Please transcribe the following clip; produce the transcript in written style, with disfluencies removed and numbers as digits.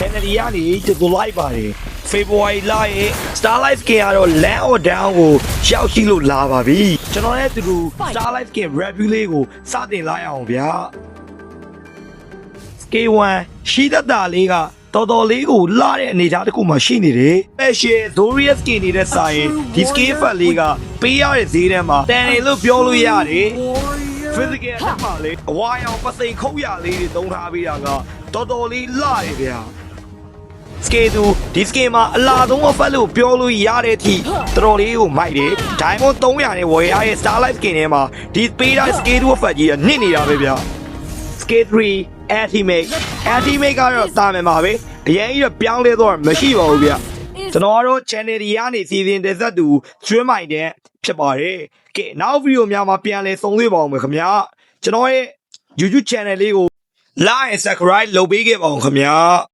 channel ကြီးကနေကြိုဆိုလိုက်ပါတယ် February လရဲ့ Starlight Skin ကတော့ Land or Down ကိုရောက်ရှိလို့လာပါပြီကျွန်တော်လည်းသူတို့ Starlight Skin review လေးကိုစတင်လိုက်အောင်ဗျာ K1 ရှိတတ်တာလေးကတော်တော်လေးကိုလာတဲ့အနေအထားတစ်ခုမှရှိနေတယ်။ Special Dorian Skin နေတဲ့ဆိုင်ဒီ Skin Fat လေးကပေးရတဲ့ဈေးထဲမှာတန်တယ်လို့ပြောလို့ရတယ်။ Physical အမှလေးအဝါရောင်ပစိန်ခုတ်ရလေးတွေသုံးထားပေးတာကတော်တော်လေးလာတယ်ဗျာ။ Skin သူဒီ Skin မှာအလားဆုံးအဖက်လို့ပြောလို့ရတဲ့အထိတော်တော်လေးကိုမိုက်တယ်။ Diamond 300နဲ့ဝယ်ရတဲ့ Starlight Skin ထဲမှာဒီပေးတဲ့ Skin သူအဖက်ကြီးကနစ်နေတာပဲဗျာ။ Skin 3 Ultimate ကတော့တာမယ်ပါပဲအရင်ကြီးပြောင်းလဲတော့မရှိပါဘူးဗျကျွန်တော်ကတော့ channel တွေကနေစီစဉ်တက်ဆက်သူကျွမ်းမိုင်တဲ့ဖြစ်ပါတယ်ကဲနောက်ဗီဒီယိုများမှာပြန်လဲဆုံတွေ့ပါအောင်မယ်ခင်ဗျာကျွန်တော်ရဲ့ YouTube channel လေးကို like and subscribe လုပ်ပေးခဲ့ပါအောင်ခင်ဗျာ